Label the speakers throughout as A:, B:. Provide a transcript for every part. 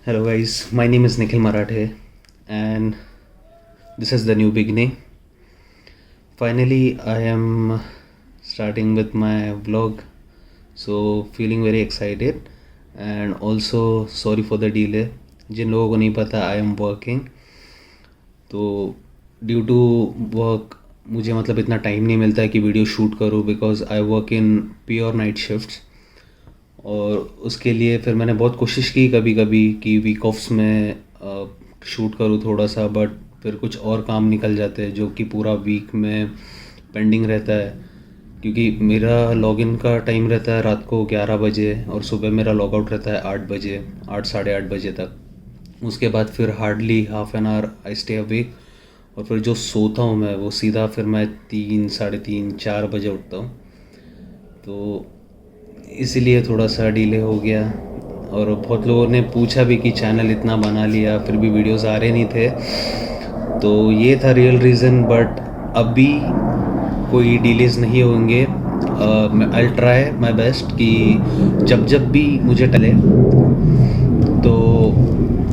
A: Hello guys, my name is Nikhil Marathe and this is the new beginning. Finally, I am starting with my vlog, so feeling very excited and also sorry for the delay. जिन लोगों को नहीं पता I am working, तो due to work मुझे मतलब इतना time नहीं मिलता है कि वीडियो शूट करूँ because I work in pure night shifts. और उसके लिए फिर मैंने बहुत कोशिश की कभी कभी कि वीक ऑफ्स में शूट करूँ थोड़ा सा, बट फिर कुछ और काम निकल जाते हैं जो कि पूरा वीक में पेंडिंग रहता है, क्योंकि मेरा लॉगिन का टाइम रहता है रात को 11 बजे और सुबह मेरा लॉग आउट रहता है 8 बजे, 8 साढ़े 8 बजे तक। उसके बाद फिर hardly half an hour I stay awake और फिर जो सोता हूँ मैं वो सीधा फिर मैं 3 साढ़े 3 4 बजे उठता हूँ। तो इसीलिए थोड़ा सा डिले हो गया। और बहुत लोगों ने पूछा भी कि चैनल इतना बना लिया फिर भी वीडियोस आ रहे नहीं थे, तो ये था रियल रीज़न। बट अभी कोई डिलेज नहीं होंगे। आई ट्राई माई बेस्ट कि जब जब भी मुझे टले तो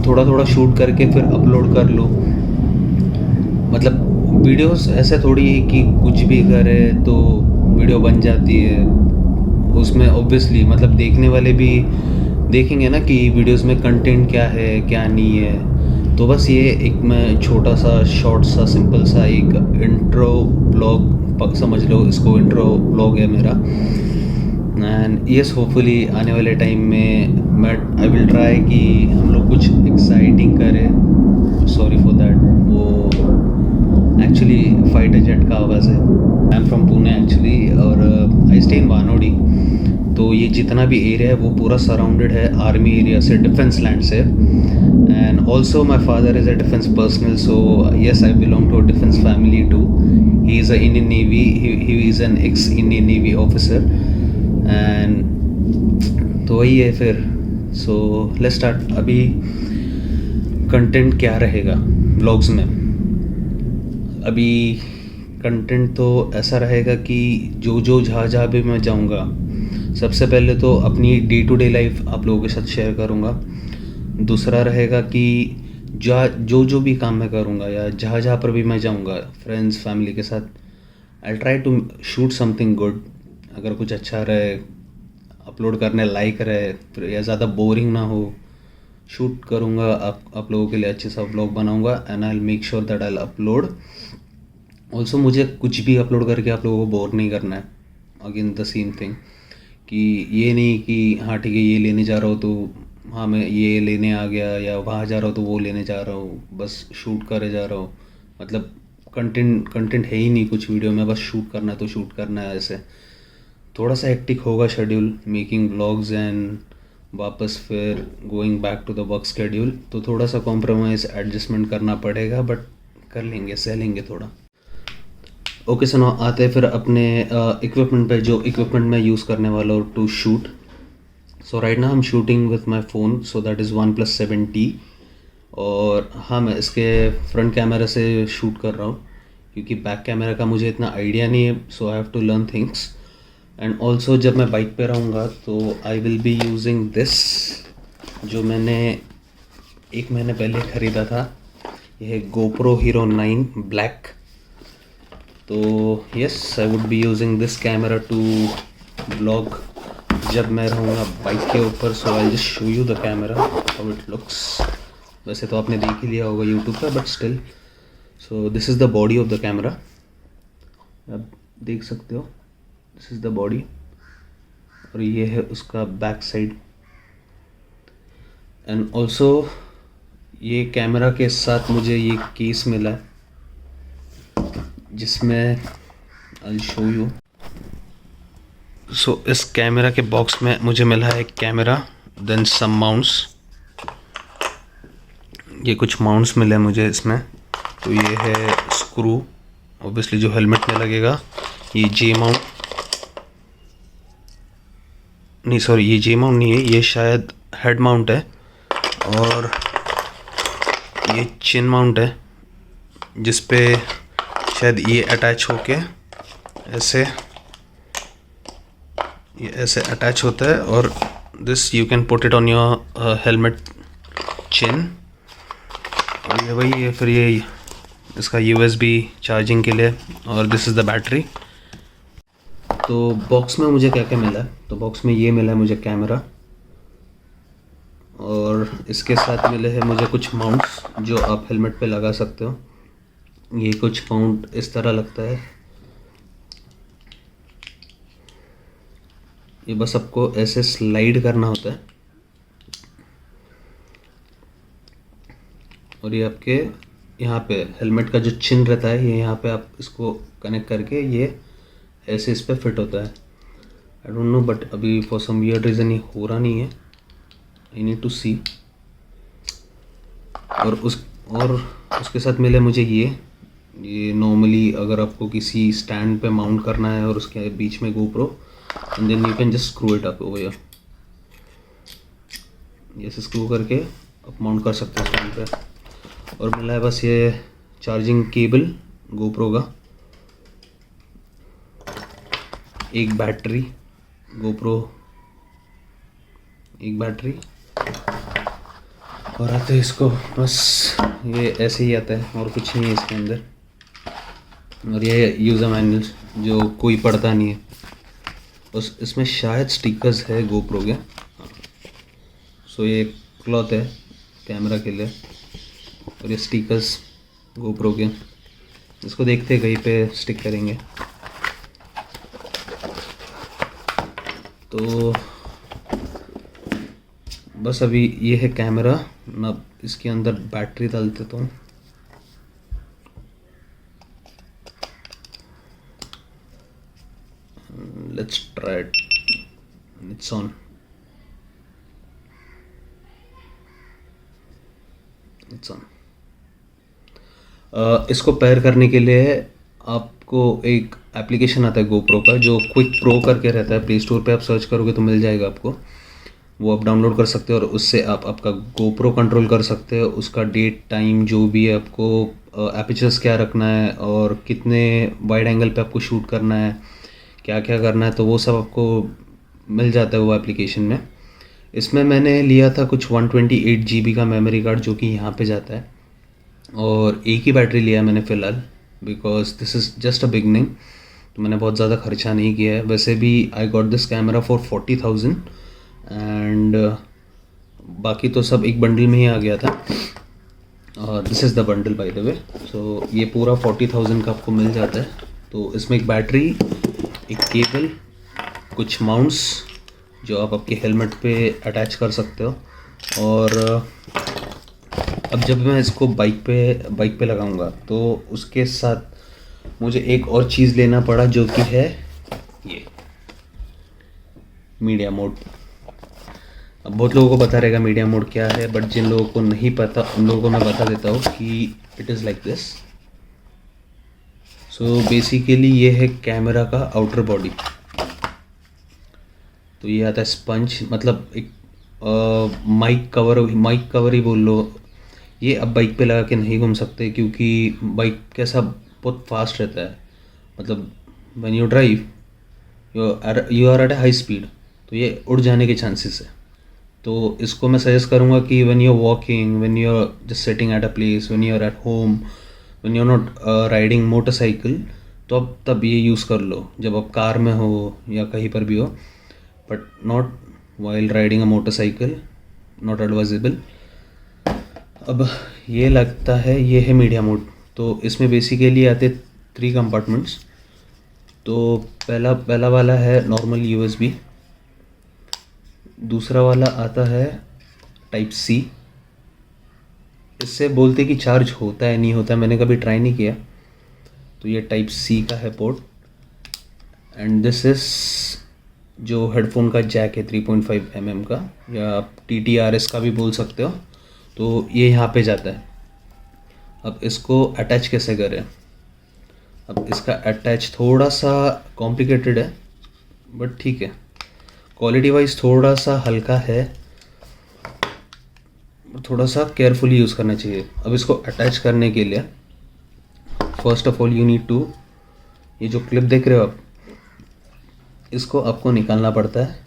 A: थोड़ा थोड़ा शूट करके फिर अपलोड कर लूँ। मतलब वीडियोस ऐसे थोड़ी है कि कुछ भी करे तो वीडियो बन जाती है। उसमें ऑब्वियसली मतलब देखने वाले भी देखेंगे ना कि वीडियोस में कंटेंट क्या है क्या नहीं है। तो बस ये एक मैं छोटा सा शॉर्ट सा सिंपल सा एक इंट्रो ब्लॉग समझ लो, इसको इंट्रो ब्लॉग है मेरा। एंड यस, होपफुली आने वाले टाइम में मैं आई विल ट्राई कि हम लोग कुछ एक्साइटिंग करें। सॉरी फॉर दैट, वो एक्चुअली फाइटर जेट का आवाज़ है। I am from Pune actually और आई स्टे इन वानोडी। तो ये जितना भी एरिया है वो पूरा सराउंडेड है आर्मी एरिया से, डिफेंस लैंड से। And also my father is a defence personal, so yes I belong to a defence family too. He is a Indian navy, he is an ex Indian navy officer. And तो वही है फिर। So let's start. अभी content क्या रहेगा vlogs में? अभी content तो ऐसा रहेगा कि जो जहाँ भी मैं जाऊँगा, सबसे पहले तो अपनी डे टू डे लाइफ आप लोगों के साथ शेयर करूँगा। दूसरा रहेगा कि जो भी काम मैं करूँगा या जहाँ पर भी मैं जाऊँगा फ्रेंड्स फैमिली के साथ, I try to shoot something good. अगर कुछ अच्छा रहे, अपलोड करने लायक रहे, फिर या ज़्यादा बोरिंग ना हो, शूट करूँगा आप लोगों के लिए अच्छे सा व्लॉग बनाऊँगा। And I will make sure that I will upload. Also मुझे कुछ भी अपलोड करके आप लोगों को बोर नहीं करना है। अगेन द सेम थिंग कि ये नहीं कि हाँ ठीक है ये लेने जा रहा हूँ तो हाँ मैं ये लेने आ गया, या वहाँ जा रहा हूँ तो वो लेने जा रहा हूँ, बस शूट करे जा रहा हूँ। मतलब कंटेंट है ही नहीं कुछ वीडियो में, बस शूट करना है तो शूट करना है। ऐसे थोड़ा सा हेक्टिक होगा शेड्यूल मेकिंग व्लॉग्स एंड वापस फिर going back to the work schedule, तो थोड़ा सा कॉम्प्रोमाइज़ एडजस्टमेंट करना पड़ेगा, बट कर लेंगे, सह लेंगे थोड़ा। ओके सुनो, आते हैं फिर अपने इक्विपमेंट पे। जो इक्विपमेंट मैं यूज़ करने वाला हूँ to shoot. So right now I am shooting with my phone, so that is OnePlus 7T। और हाँ, मैं इसके फ्रंट कैमरा से शूट कर रहा हूँ क्योंकि बैक कैमरा का मुझे इतना आइडिया नहीं है, so I have to learn things. And also जब मैं बाइक पे रहूँगा तो I will be using this, जो मैंने 1 महीने पहले ख़रीदा था। यह है GoPro Hero 9 ब्लैक। तो yes, I would be using this camera to vlog जब मैं रहूँगा बाइक के ऊपर। So I just show you the camera how it looks. वैसे तो आपने देख ही लिया होगा यूट्यूब पर, but still. So this is the body of the camera, आप देख सकते हो। दिस इज़ द बॉडी और ये है उसका बैक साइड। एंड ऑल्सो ये कैमरा के साथ मुझे ये केस मिला है जिसमें आई शो यू। सो इस कैमरा के बॉक्स में मुझे मिला है कैमरा, देन सम माउंट्स। ये कुछ माउंट्स मिले मुझे इसमें। तो ये है स्क्रू, ऑब्वियसली जो हेलमेट में लगेगा। ये जे माउंट नहीं, सॉरी ये जे माउंट नहीं है, ये शायद हेड माउंट है। और ये चिन माउंट है जिस पे शायद ये अटैच होके ऐसे, ये ऐसे अटैच होता है। और this you can put it on your helmet chin, और ये वही है फिर ये इसका USB चार्जिंग के लिए, और दिस इज़ द बैटरी। तो बॉक्स में मुझे क्या क्या मिला है, तो बॉक्स में ये मिला है मुझे कैमरा, और इसके साथ मिले हैं मुझे कुछ माउंट्स जो आप हेलमेट पे लगा सकते हो। ये कुछ माउंट इस तरह लगता है, ये बस आपको ऐसे स्लाइड करना होता है, और ये आपके यहाँ पे हेलमेट का जो चिन रहता है ये यहाँ पे आप इसको कनेक्ट करके ये ऐसे इस पे फिट होता है। आई डोंट नो बट अभी फॉर सम वियर्ड रीज़न ये हो रहा नहीं है, आई नीड टू सी। और उसके साथ मिले मुझे ये नॉर्मली अगर आपको किसी स्टैंड पे माउंट करना है और उसके बीच में GoPro, and then you can just screw it up over here, ऐसे स्क्रू करके आप माउंट कर सकते हो स्टैंड पे। और मिला है बस ये चार्जिंग केबल GoPro का, एक बैटरी GoPro, एक बैटरी, और आते इसको बस ये ऐसे ही आता है और कुछ नहीं है इसके अंदर। और ये यूज़र मैनुअल्स जो कोई पढ़ता नहीं है, बस इसमें शायद स्टिकर्स है GoPro के। सो ये क्लॉथ है कैमरा के लिए, और ये स्टिकर्स GoPro के, इसको देखते कहीं पे स्टिक करेंगे। तो बस अभी ये है कैमरा, मैं इसके अंदर बैटरी डाल देता हूँ। Let's try it, it's on, it's on. इसको पेयर करने के लिए आपको एक एप्लीकेशन आता है GoPro का जो क्विक प्रो करके रहता है, प्ले स्टोर पे आप सर्च करोगे तो मिल जाएगा आपको, वो आप डाउनलोड कर सकते हो, और उससे आप आपका GoPro कंट्रोल कर सकते हो, उसका डेट टाइम जो भी है, आपको एपिचर्स क्या रखना है और कितने वाइड एंगल पे आपको शूट करना है, क्या क्या करना है, तो वो सब आपको मिल जाता है वो एप्लीकेशन में। इसमें मैंने लिया था कुछ 128 GB का मेमोरी कार्ड जो कि यहाँ पे जाता है, और एक ही बैटरी लिया मैंने फ़िलहाल, because this is just a beginning, तो मैंने बहुत ज़्यादा खर्चा नहीं किया है। वैसे भी आई got this camera for 40,000, and बाकी तो सब एक बंडल में ही आ गया था, और this is the bundle by the way. सो ये पूरा 40,000 का आपको मिल जाता है। तो इसमें एक बैटरी, एक केबल, कुछ माउंट्स जो आप आपके हेलमेट पे अटैच कर सकते हो, और अब जब मैं इसको बाइक पे लगाऊंगा तो उसके साथ मुझे एक और चीज़ लेना पड़ा जो कि है ये मीडिया मोड। अब बहुत लोगों को पता रहेगा मीडिया मोड क्या है, बट जिन लोगों को नहीं पता उन लोगों को मैं बता देता हूँ कि it is like this. So basically ये है कैमरा का आउटर बॉडी। तो ये आता है स्पंज, मतलब एक माइक कवर ही बोल लो। ये अब बाइक पे लगा के नहीं घूम सकते क्योंकि बाइक कैसा बहुत फास्ट रहता है, मतलब when you drive you are at a high speed, तो ये उड़ जाने के चांसेस है। तो इसको मैं सजेस्ट करूँगा कि when you are walking, when you are just sitting at a place, when you are at home, when you are not riding motorcycle, तो अब तब ये यूज़ कर लो जब आप कार में हो या कहीं पर भी हो, but not while riding a motorcycle, not advisable. अब ये लगता है ये है मीडिया मोड। तो इसमें बेसिकली आते 3 कंपार्टमेंट्स। तो पहला वाला है नॉर्मल USB, दूसरा वाला आता है टाइप C। इससे बोलते कि चार्ज होता है नहीं होता है, मैंने कभी ट्राई नहीं किया। तो ये टाइप C का है पोर्ट, एंड दिस इज़ जो हेडफोन का जैक है 3.5 mm का, या आप TTRS का भी बोल सकते हो। तो ये यहाँ पे जाता है। अब इसको अटैच कैसे करें? अब इसका अटैच थोड़ा सा कॉम्प्लिकेटेड है, बट ठीक है, क्वालिटी वाइज थोड़ा सा हल्का है, थोड़ा सा केयरफुली यूज़ करना चाहिए। अब इसको अटैच करने के लिए first of all you need to, ये जो क्लिप देख रहे हो आप, इसको आपको निकालना पड़ता है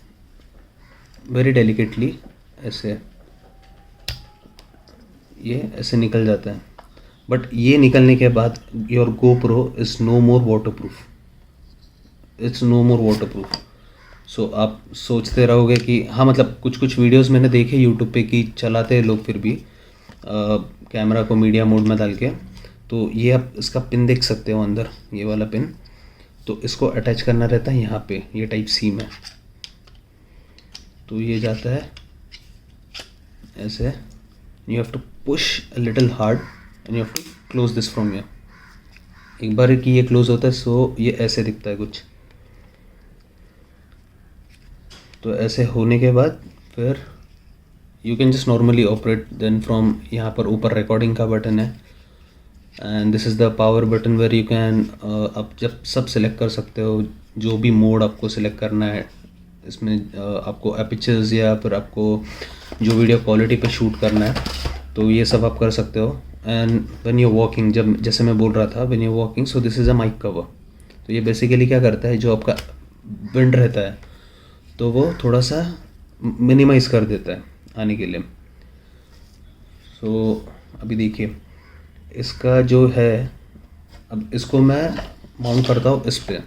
A: वेरी डेलिकेटली ऐसे, ये ऐसे निकल जाता है, बट ये निकलने के बाद your GoPro is no more waterproof, it's no more waterproof. So आप सोचते रहोगे कि हाँ, मतलब कुछ कुछ वीडियोस मैंने देखे यूट्यूब पे कि चलाते हैं लोग फिर भी कैमरा को मीडिया मोड में डाल के। तो ये आप इसका पिन देख सकते हो अंदर, ये वाला पिन, तो इसको अटैच करना रहता है यहाँ पे, ये टाइप सी में। तो ये जाता है ऐसे, you have to push a little hard and you have to close this from here. एक बार कि ये क्लोज होता है, सो ये ऐसे दिखता है कुछ। तो ऐसे होने के बाद फिर you can just normally operate then from, यहाँ पर ऊपर रिकॉर्डिंग का बटन है and this is the power button where you can, आप जब सब सिलेक्ट कर सकते हो, जो भी मोड आपको सिलेक्ट करना है इसमें, आपको एपिचर्स या फिर आपको जो वीडियो क्वालिटी पे शूट करना है, तो ये सब आप कर सकते हो। एंड व्हेन यू वॉकिंग, जब जैसे मैं बोल रहा था when you walking, so this is a mic cover. तो ये बेसिकली क्या करता है, जो आपका विंड रहता है तो वो थोड़ा सा मिनिमाइज़ कर देता है आने के लिए। सो अभी देखिए इसका जो है, अब इसको मैं माउंट करता हूँ इस पे।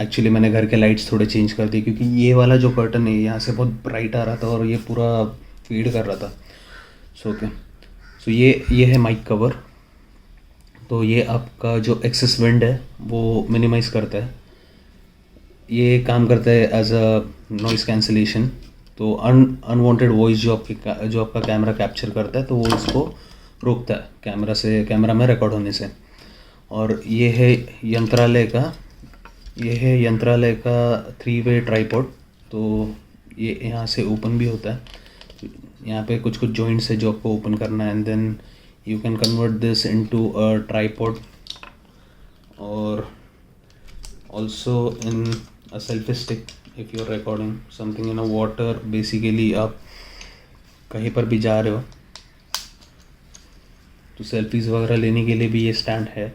A: एक्चुअली मैंने घर के लाइट्स थोड़े चेंज कर दिए क्योंकि ये वाला जो कर्टन है यहाँ से बहुत ब्राइट आ रहा था और ये पूरा फीड कर रहा था। सो ओके, सो ये है माइक कवर। तो ये आपका जो एक्सेस विंड है वो मिनिमाइज़ करता है, ये काम करता है एज अ नॉइज़ कैंसिलेशन। तो अनवांटेड वॉइस जो आपका कैमरा कैप्चर करता है, तो वो इसको रोकता है कैमरा में रिकॉर्ड होने से। और ये है यंत्रालय का 3-वे ट्राइपॉड। तो ये यहाँ से ओपन भी होता है, यहाँ पे कुछ जॉइंट्स है जो आपको ओपन करना है and then you can convert this into a tripod और also in a selfie stick if you are recording something in a water. Basically आप कहीं पर भी जा रहे हो तो सेल्फीज़ वगैरह लेने के लिए भी ये स्टैंड है।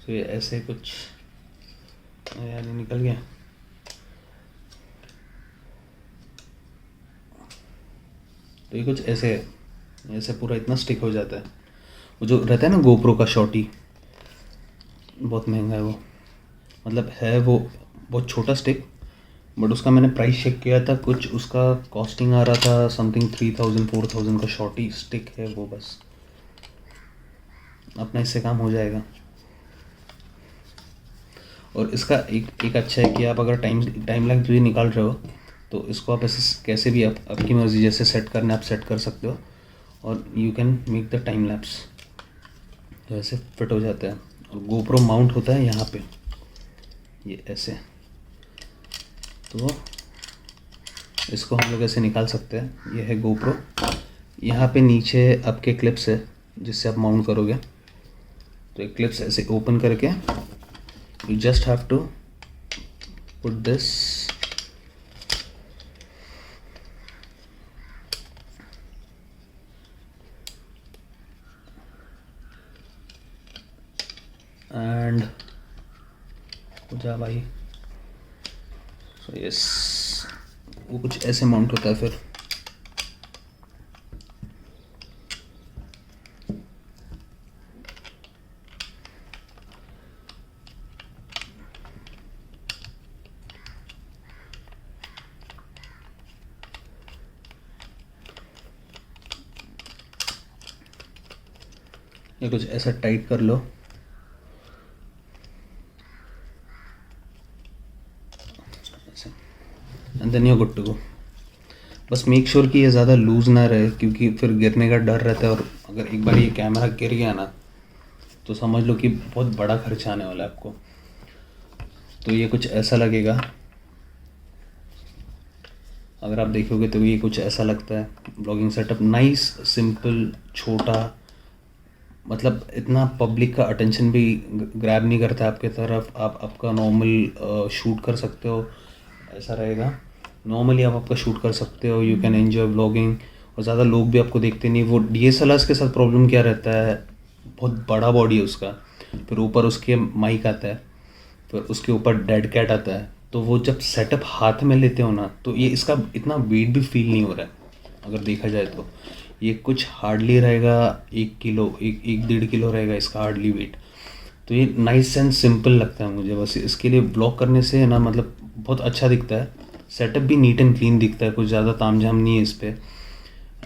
A: तो ये ऐसे कुछ, यार ये निकल गया। तो ये कुछ ऐसे पूरा इतना स्टिक हो जाता है। वो जो रहता है ना GoPro का शॉटी, बहुत महंगा है वो, मतलब है वो बहुत छोटा स्टिक, बट उसका मैंने प्राइस चेक किया था, कुछ उसका कॉस्टिंग आ रहा था समथिंग 3000-4000 का शॉर्टी स्टिक है वो। बस अपना इससे काम हो जाएगा। और इसका एक अच्छा है कि आप अगर टाइम लैप्स भी निकाल रहे हो तो इसको आप ऐसे कैसे भी आपकी मर्ज़ी जैसे सेट करना आप सेट कर सकते हो और you can make the time lapse. तो ऐसे फिट हो जाता है और GoPro माउंट होता है यहाँ पे, ये ऐसे। तो इसको हम लोग ऐसे निकाल सकते हैं। ये है GoPro, यहाँ पे नीचे आपके क्लिप्स है जिससे आप माउंट करोगे। तो एक क्लिप्स ऐसे ओपन करके you just have to put this and जा भाई। So yes, वो कुछ ऐसे माउंट होता है। फिर ये कुछ ऐसा टाइट कर लो, and then you good to go. बस मेक श्योर कि ये ज़्यादा लूज़ ना रहे क्योंकि फिर गिरने का डर रहता है, और अगर एक बार ये कैमरा गिर गया ना तो समझ लो कि बहुत बड़ा खर्चा आने वाला है आपको। तो ये कुछ ऐसा लगेगा, अगर आप देखोगे तो ये कुछ ऐसा लगता है। ब्लॉगिंग सेटअप नाइस, सिंपल, छोटा, मतलब इतना पब्लिक का अटेंशन भी ग्रैब नहीं करता आपके तरफ। आप आपका नॉर्मल शूट कर सकते हो, ऐसा रहेगा। नॉर्मली आप आपका शूट कर सकते हो, यू कैन एंजॉय ब्लॉगिंग। और ज़्यादा लोग भी आपको देखते नहीं। वो DSLRs के साथ प्रॉब्लम क्या रहता है, बहुत बड़ा बॉडी है उसका, फिर ऊपर उसके माइक आता है, फिर उसके ऊपर डेड कैट आता है, तो वो जब सेटअप हाथ में लेते हो ना, तो ये इसका इतना वेट भी फील नहीं हो रहा है अगर देखा जाए तो। ये कुछ हार्डली रहेगा 1 किलो, 1-1.5 किलो रहेगा इसका हार्डली वेट। तो ये नाइस एंड सिंपल लगता है मुझे, बस इसके लिए ब्लॉग करने से है ना, मतलब बहुत अच्छा दिखता है। सेटअप भी नीट एंड क्लीन दिखता है, कुछ ज़्यादा तामझाम नहीं है इस पर।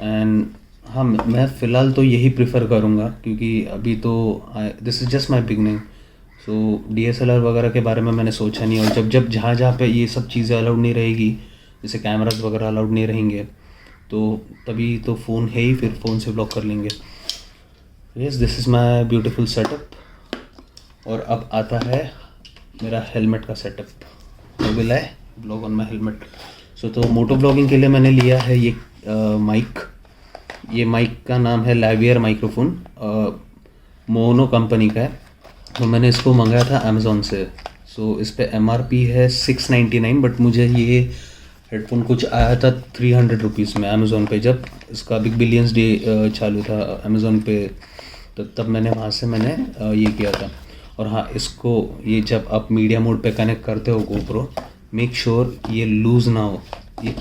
A: एंड हाँ, मैं फ़िलहाल तो यही प्रेफर करूँगा, क्योंकि अभी तो this is just my beginning. So DSLR वगैरह के बारे में मैंने सोचा नहीं, और जब जब जहाँ जहाँ पे ये सब चीज़ें अलाउड नहीं रहेगी, जैसे कैमराज वगैरह अलाउड नहीं रहेंगे, तो तभी तो फ़ोन है ही, फिर फ़ोन से ब्लॉग कर लेंगे। Yes, this is my beautiful setup. और अब आता है मेरा हेलमेट का setup. I will blog on my helmet. So तो मोटो ब्लॉगिंग के लिए मैंने लिया है ये माइक। ये माइक का नाम है लाइवियर माइक्रोफोन, मोनो कंपनी का है। तो मैंने इसको मंगाया था अमेज़ोन से। सो इस पर MRP है 699, बट मुझे ये हेडफोन कुछ आया था 300 रुपीज़ में अमेज़ोन पे, जब इसका बिग बिलियंस डे चालू था अमेज़ोन पे। तो तब मैंने वहाँ से मैंने ये किया था। और हाँ, इसको ये जब आप मीडिया मोड पे कनेक्ट करते हो GoPro, मेक श्योर ये लूज़ ना हो। ये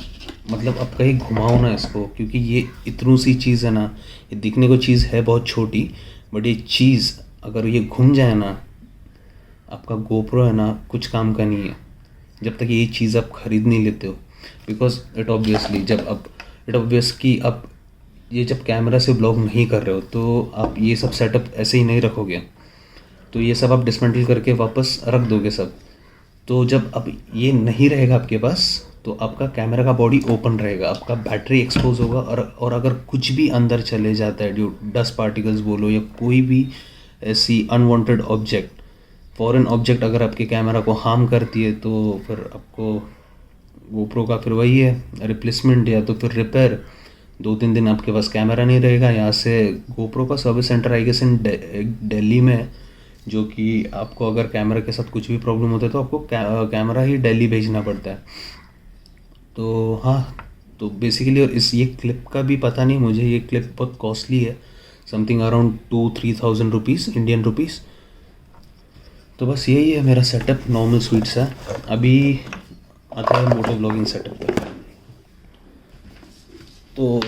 A: मतलब आप कहीं घुमाओ ना इसको, क्योंकि ये इतनी सी चीज़ है ना, ये दिखने को चीज़ है बहुत छोटी, बट ये चीज़ अगर ये घूम जाए ना, आपका GoPro है ना कुछ काम का नहीं है, जब तक ये चीज़ आप ख़रीद नहीं लेते हो। बिकॉज इट ऑब्वियस कि आप ये जब कैमरा से ब्लॉग नहीं कर रहे हो, तो आप ये सब सेटअप ऐसे ही नहीं रखोगे, तो ये सब आप डिसमेंटल करके वापस रख दोगे सब। तो जब अब ये नहीं रहेगा आपके पास, तो आपका कैमरा का बॉडी ओपन रहेगा, आपका बैटरी एक्सपोज होगा, और अगर कुछ भी अंदर चले जाता है, जो डस्ट पार्टिकल्स बोलो या कोई भी ऐसी अनवांटेड ऑब्जेक्ट, फॉरेन ऑब्जेक्ट अगर आपके कैमरा को हार्म करती है, तो फिर आपको GoPro का फिर वही है रिप्लेसमेंट, या तो फिर रिपेयर। 2-3 दिन आपके पास कैमरा नहीं रहेगा। यहाँ से GoPro का service centre I guess in Delhi में है, जो कि आपको अगर कैमरा के साथ कुछ भी प्रॉब्लम होता है तो आपको कैमरा ही दिल्ली भेजना पड़ता है। तो हाँ, तो बेसिकली, और ये क्लिप का भी पता नहीं मुझे, ये क्लिप बहुत कॉस्टली है, something around 2-3,000 rupees, Indian rupees. तो बस यही है मेरा सेटअप, नॉर्मल स्वीट सा। अभी आता है मोटो ब्लॉगिंग सेटअप पे। तो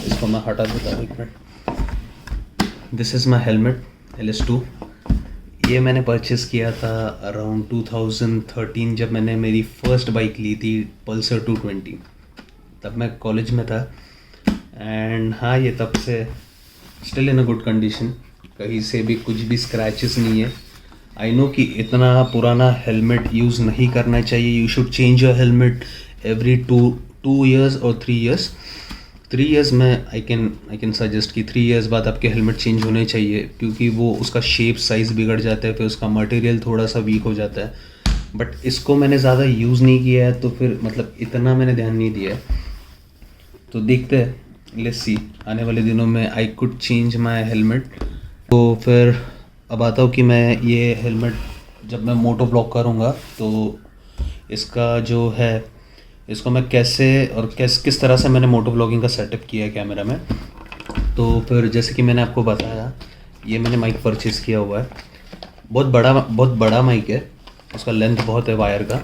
A: इसको मैं हटा देता हूँ 1 minute. This is my helmet LS2। ये मैंने परचेज़ किया था अराउंड 2013, जब मैंने मेरी फ़र्स्ट बाइक ली थी पल्सर 220। तब मैं कॉलेज में था। एंड हाँ, ये तब से still in a good condition, कहीं से भी कुछ भी स्क्रैचेस नहीं है। आई नो कि इतना पुराना हेलमेट यूज़ नहीं करना चाहिए। You should change your helmet every 2 years और 3 ईयर्स। 3 ईयर्स में आई कैन सजेस्ट कि 3 ईयर्स बाद आपके हेलमेट चेंज होने चाहिए, क्योंकि वो उसका शेप साइज़ बिगड़ जाता है, फिर उसका मटेरियल थोड़ा सा वीक हो जाता है। बट इसको मैंने ज़्यादा यूज़ नहीं किया है, तो फिर मतलब इतना मैंने ध्यान नहीं दिया है। तो देखते हैं, लेट्स सी, आने वाले दिनों में I could change my helmet. तो फिर अब आता हूँ कि मैं ये हेलमेट जब मैं मोटो ब्लॉग करूँगा, तो इसका जो है, इसको मैं कैसे और किस तरह से मैंने मोटो ब्लॉगिंग का सेटअप किया है कैमरा में। तो फिर जैसे कि मैंने आपको बताया, ये मैंने माइक परचेज़ किया हुआ है। बहुत बड़ा माइक है, उसका लेंथ बहुत है वायर का।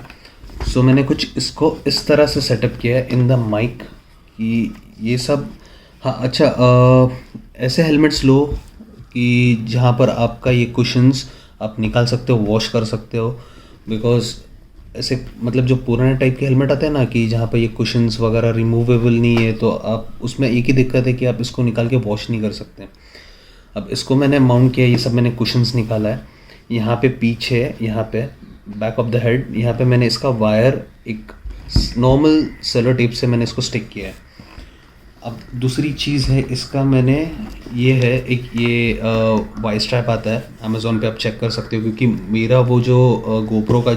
A: सो मैंने कुछ इसको इस तरह से सेटअप किया है इन द माइक कि ये सब, हाँ अच्छा, ऐसे हेलमेट्स लो कि जहाँ पर आपका ये कुशन्स आप निकाल सकते हो, वॉश कर सकते हो। बिकॉज ऐसे मतलब जो पुराने टाइप के हेलमेट आते हैं ना, कि जहाँ पर ये कुशन्स वगैरह रिमूवेबल नहीं है, तो आप उसमें एक ही दिक्कत है कि आप इसको निकाल के वॉश नहीं कर सकते। अब इसको मैंने माउंट किया, ये सब मैंने कुशन्स निकाला है। यहाँ पे पीछे, यहाँ पे बैक ऑफ द हेड, यहाँ पे मैंने इसका वायर एक नॉर्मल सेलो टेप से मैंने इसको स्टिक किया है। अब दूसरी चीज़ है इसका, मैंने ये है एक ये वाई स्ट्रैप आता है अमेज़ोन पे, आप चेक कर सकते हो, क्योंकि मेरा वो जो GoPro का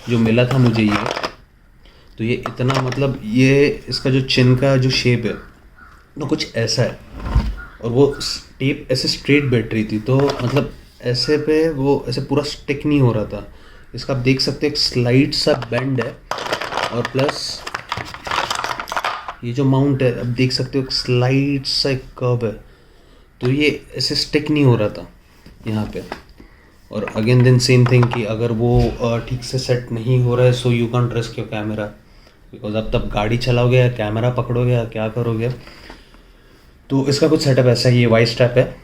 A: जो मिला था मुझे ये, तो ये इतना मतलब ये इसका जो चिन का जो शेप है वो कुछ ऐसा है, और वो टेप ऐसे स्ट्रेट बैठ रही थी, तो मतलब ऐसे पे वो ऐसे पूरा स्टिक नहीं हो रहा था। इसका आप देख सकते हैं एक स्लाइड सा बेंड है, और प्लस ये जो माउंट है, अब देख सकते हो एक स्लाइड सा एक कर्व है, तो ये ऐसे स्टिक नहीं हो रहा था यहाँ पे। और अगेन देन सेम थिंग कि अगर वो ठीक से सेट नहीं हो रहा है, so you can't risk your camera, because अब तब गाड़ी चलाओगे या कैमरा पकड़ोगे या क्या करोगे। तो इसका कुछ सेटअप ऐसा है, ये वाई स्ट्रैप है,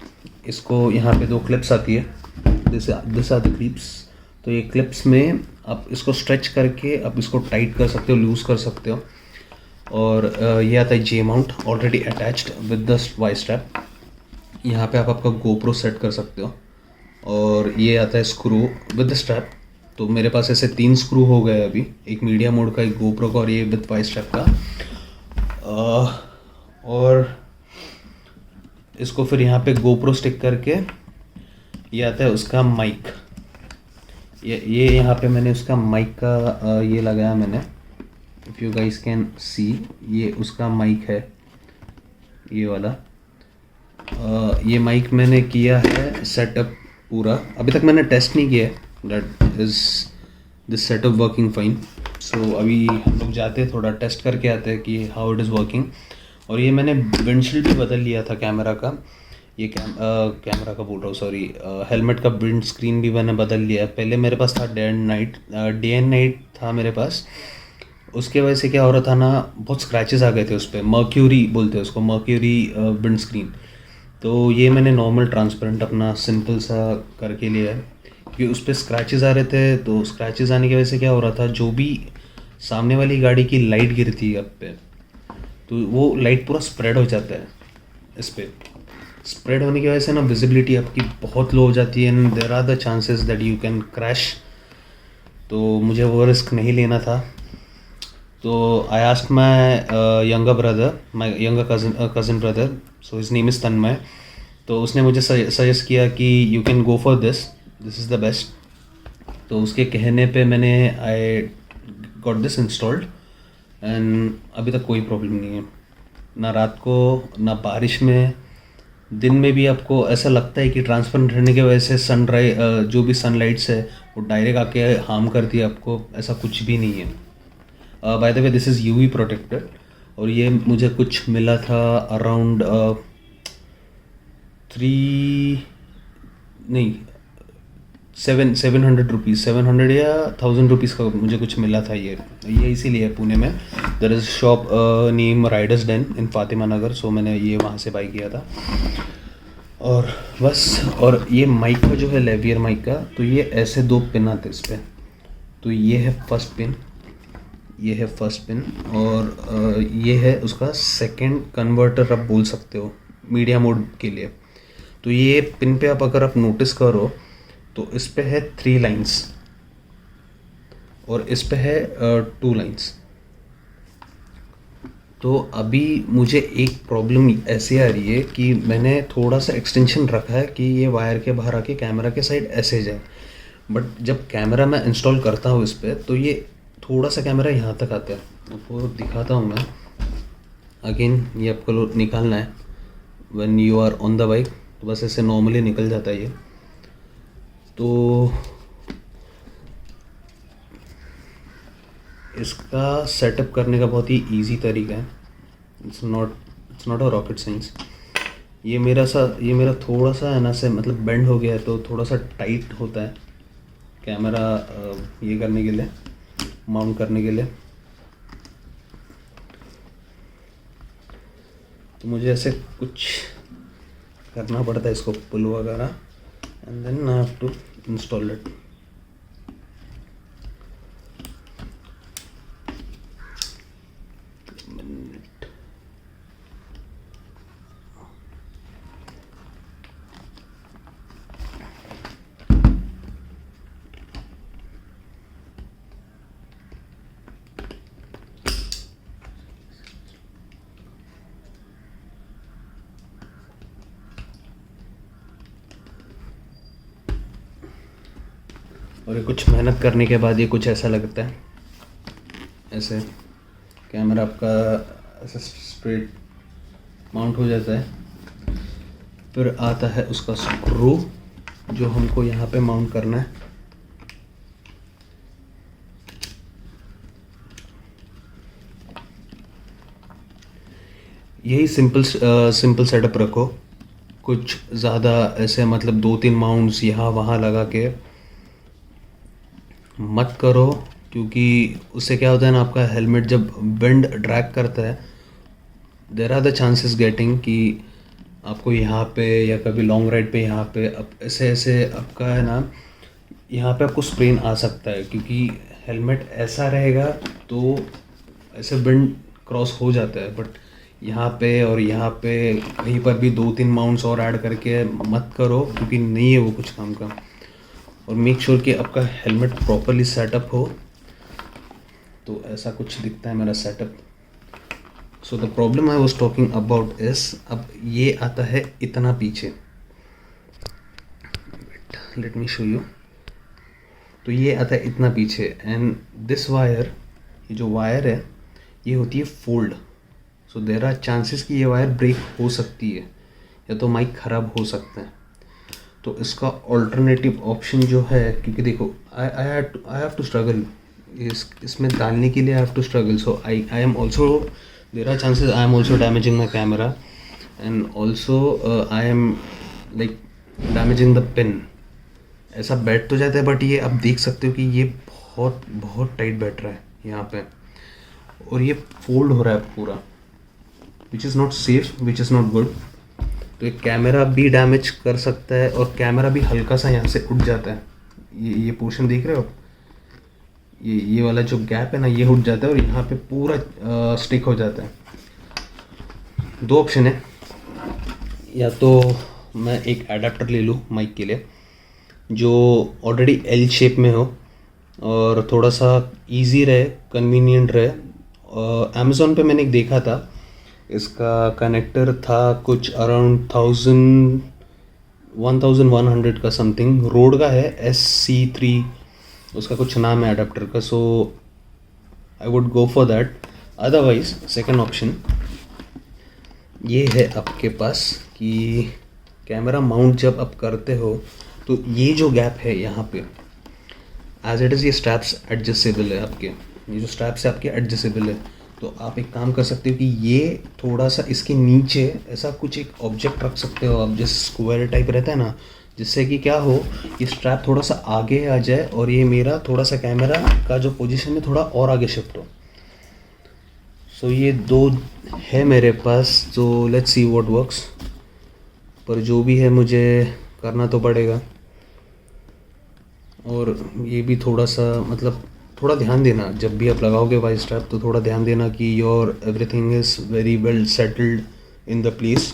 A: इसको यहाँ पे 2 क्लिप्स आती है, दिस आर द क्लिप्स। तो ये क्लिप्स में आप इसको स्ट्रेच करके आप इसको टाइट कर सकते हो, लूज़ कर सकते हो। और ये आता है J mount already attached with the Y strap. यहाँ पे आप आपका गोप्रो सेट कर सकते हो। और ये आता है स्क्रू विद द स्ट्रैप। तो मेरे पास ऐसे 3 स्क्रू हो गए अभी, एक मीडिया मोड का, एक गोप्रो का और ये विद वाई स्ट्रैप का। और इसको फिर यहाँ पे गोप्रो स्टिक करके ये आता है उसका माइक। ये यहाँ पे मैंने उसका माइक का ये लगाया मैंने, if you guys can see, ये उसका माइक है, ये वाला। ये माइक मैंने किया है सेटअप पूरा, अभी तक मैंने टेस्ट नहीं किया है, that is this setup working fine. So अभी हम लोग जाते हैं, थोड़ा टेस्ट करके आते हैं कि हाउ इट इज़ वर्किंग। और ये मैंने विंडशील्ड भी बदल लिया था कैमरा का, ये कैमरा का बोल रहा हूँ, सॉरी, हेलमेट का विंड स्क्रीन भी मैंने बदल लिया है। पहले मेरे पास था डे एंड नाइट था मेरे पास, उसके वजह से क्या हो रहा था ना, बहुत स्क्रैचेस आ गए थे उस पर, मर्क्यूरी बोलते हैं उसको, मर्क्यूरी विंड स्क्रीन। तो ये मैंने नॉर्मल ट्रांसपेरेंट अपना सिंपल सा करके लिया है, क्योंकि उस पर स्क्रैचेस आ रहे थे। तो स्क्रैचेस आने की वजह से क्या हो रहा था, जो भी सामने वाली गाड़ी की लाइट गिरती है आप पे, तो वो लाइट पूरा स्प्रेड हो जाता है इस पर। स्प्रेड होने की वजह से ना विजिबिलिटी आपकी बहुत लो हो जाती है, and there are the chances that you can crash. तो मुझे वो रिस्क नहीं लेना था। तो I asked my younger brother, my younger cousin brother, so his name is Tanmay. तो उसने मुझे सजेस्ट किया कि you can go for this is the best. तो उसके कहने पे मैंने I got this installed, and अभी तक कोई प्रॉब्लम नहीं है, ना रात को ना बारिश में। दिन में भी आपको ऐसा लगता है कि ट्रांसपेरेंट रहने की वजह से जो भी सनलाइट्स है वो डायरेक्ट आके हार्म करती है आपको, ऐसा कुछ भी नहीं है। Bye the way this is UV protected, और ये मुझे कुछ मिला था अराउंड 700 रुपीज़, 700 या 1000 रुपीज़ का मुझे कुछ मिला था। ये इसीलिए पुणे में there is shop name Riders Den in Fatima Nagar, so मैंने ये वहाँ से बाई किया था। और बस, और ये माइक का जो है लेवियर माइक का, तो ये ऐसे 2 पिन आते इस पर। तो ये है फर्स्ट पिन, ये है फर्स्ट पिन, और ये है उसका सेकंड कन्वर्टर आप बोल सकते हो मीडिया मोड के लिए। तो ये पिन पे अगर आप नोटिस करो तो इस पे है 3 लाइंस और इस पे है 2 लाइंस। तो अभी मुझे एक प्रॉब्लम ऐसी आ रही है कि मैंने थोड़ा सा एक्सटेंशन रखा है कि ये वायर के बाहर आके कैमरा के साइड ऐसे जाए, बट जब कैमरा मैं इंस्टॉल करता हूँ इस पर, तो ये थोड़ा सा कैमरा यहाँ तक आता है। आपको दिखाता हूँ मैं अगेन, ये आपको निकालना है when you are on the bike, तो बस ऐसे नॉर्मली निकल जाता है ये। तो इसका सेटअप करने का बहुत ही इजी तरीका है, it's not a rocket science. ये मेरा थोड़ा सा है ना से मतलब बेंड हो गया है, तो थोड़ा सा टाइट होता है कैमरा ये करने के लिए, माउंट करने के लिए। तो मुझे ऐसे कुछ करना पड़ता है इसको पुल वगैरह, and then I have to install it. और ये कुछ मेहनत करने के बाद ये कुछ ऐसा लगता है, ऐसे कैमरा आपका ऐसे स्ट्रेट माउंट हो जाता है। फिर आता है उसका स्क्रू जो हमको यहाँ पे माउंट करना है। यही सिंपल सेटअप रखो, कुछ ज़्यादा ऐसे मतलब 2-3 माउंट्स यहाँ वहाँ लगा के मत करो, क्योंकि उससे क्या होता है ना, आपका हेलमेट जब विंड ड्रैग करता है, there are the chances getting कि आपको यहाँ पे या कभी लॉन्ग राइड पे यहाँ पे अब ऐसे ऐसे आपका है ना, यहाँ पे आपको स्प्रेन आ सकता है, क्योंकि हेलमेट ऐसा रहेगा तो ऐसे विंड क्रॉस हो जाता है। बट यहाँ पे और यहाँ पे कहीं पर भी 2-3 माउंट्स और ऐड करके मत करो, क्योंकि नहीं है वो कुछ काम का। और मेक श्योर कि आपका हेलमेट प्रॉपरली सेटअप हो। तो ऐसा कुछ दिखता है मेरा setup. So the problem I was talking about is, अब ये आता है इतना पीछे, लेट मी शो यू। तो ये आता है इतना पीछे, एंड दिस वायर, ये जो वायर है ये होती है fold. So there are chances कि ये वायर ब्रेक हो सकती है या तो माइक ख़राब हो सकता है। तो इसका ऑल्टरनेटिव ऑप्शन जो है, क्योंकि देखो आई हैव टू स्ट्रगल इसमें डालने के लिए, I have to struggle. So I am also, there are chances I am also damaging my camera, and also I am like damaging the pin. ऐसा बैठ तो जाता है, बट ये आप देख सकते हो कि ये बहुत बहुत टाइट बैठ रहा है यहाँ पे, और ये फोल्ड हो रहा है पूरा, which is not safe, which is not good. तो ये कैमरा भी डैमेज कर सकता है, और कैमरा भी हल्का सा यहाँ से उठ जाता है। ये पोर्शन देख रहे हो, ये वाला जो गैप है ना, ये उठ जाता है और यहाँ पे पूरा स्टिक हो जाता है। दो ऑप्शन है, या तो मैं एक एडाप्टर ले लूँ माइक के लिए जो ऑलरेडी एल शेप में हो और थोड़ा सा इजी रहे, कन्वीनियंट रहे। अमेज़ॉन पे मैंने एक देखा था, इसका कनेक्टर था कुछ अराउंड 1100 का समथिंग, रोड का है, SC3 उसका कुछ नाम है अडाप्टर का। So I would go for that. Otherwise second option ये है आपके पास कि कैमरा माउंट जब आप करते हो तो ये जो गैप है यहाँ पे, एज इट इज़ ये स्ट्रैप्स एडजस्टेबल है आपके, ये जो स्ट्रैप्स है आपके एडजस्टेबल है। तो आप एक काम कर सकते हो कि ये थोड़ा सा इसके नीचे ऐसा कुछ एक ऑब्जेक्ट रख सकते हो आप, जैसे स्क्वायर टाइप रहता है ना, जिससे कि क्या हो, ये स्ट्रैप थोड़ा सा आगे आ जाए और ये मेरा थोड़ा सा कैमरा का जो पोजीशन है थोड़ा और आगे शिफ्ट हो। सो ये दो है मेरे पास, तो लेट्स सी व्हाट वर्क्स। पर जो भी है मुझे करना तो पड़ेगा। और ये भी थोड़ा सा मतलब थोड़ा ध्यान देना, जब भी आप लगाओगे वाइज स्ट्रैप तो थोड़ा ध्यान देना कि your everything is very well settled in the place.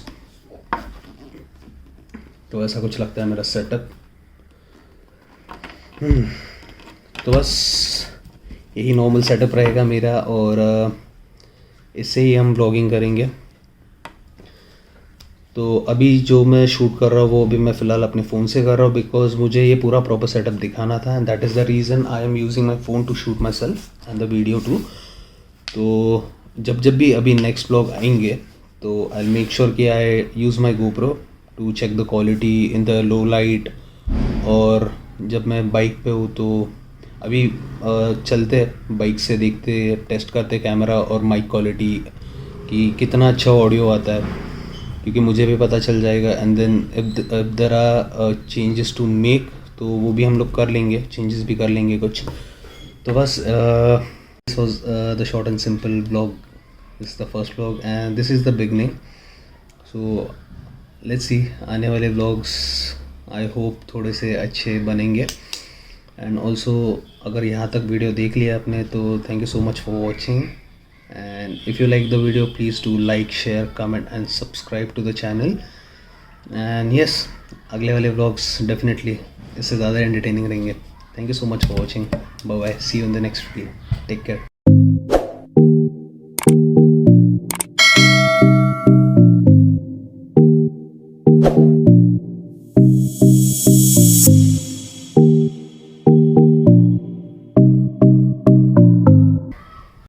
A: तो ऐसा कुछ लगता है मेरा सेटअप। तो बस यही नॉर्मल सेटअप रहेगा मेरा, और इससे ही हम ब्लॉगिंग करेंगे। तो अभी जो मैं शूट कर रहा हूँ वो अभी मैं फ़िलहाल अपने फ़ोन से कर रहा हूँ, बिकॉज मुझे ये पूरा प्रॉपर सेटअप दिखाना था, and that is the reason I am using my phone to shoot my self and the video too. तो जब भी अभी नेक्स्ट ब्लॉग आएंगे तो आई मेक श्योर कि I use my GoPro to check the quality in the low light. और जब मैं बाइक पे हूँ तो अभी चलते बाइक से, देखते टेस्ट करते कैमरा और माइक क्वालिटी कि कितना अच्छा ऑडियो आता है, क्योंकि मुझे भी पता चल जाएगा। And then if there are changes to make तो वो भी हम लोग कर लेंगे, चेंजेस भी कर लेंगे कुछ। तो बस this was the short and simple blog, this the first blog and this is the beginning. So let's see आने वाले ब्लॉग्स आई होप थोड़े से अच्छे बनेंगे। एंड ऑल्सो अगर यहाँ तक वीडियो देख लिया आपने तो thank you so much for watching, and if you like the video please do like, share, comment and subscribe to the channel. And yes, अगले वाले vlogs definitely इससे ज़्यादा entertaining रहेंगे. Thank you so much for watching. Bye bye, see you in the next video. Take care.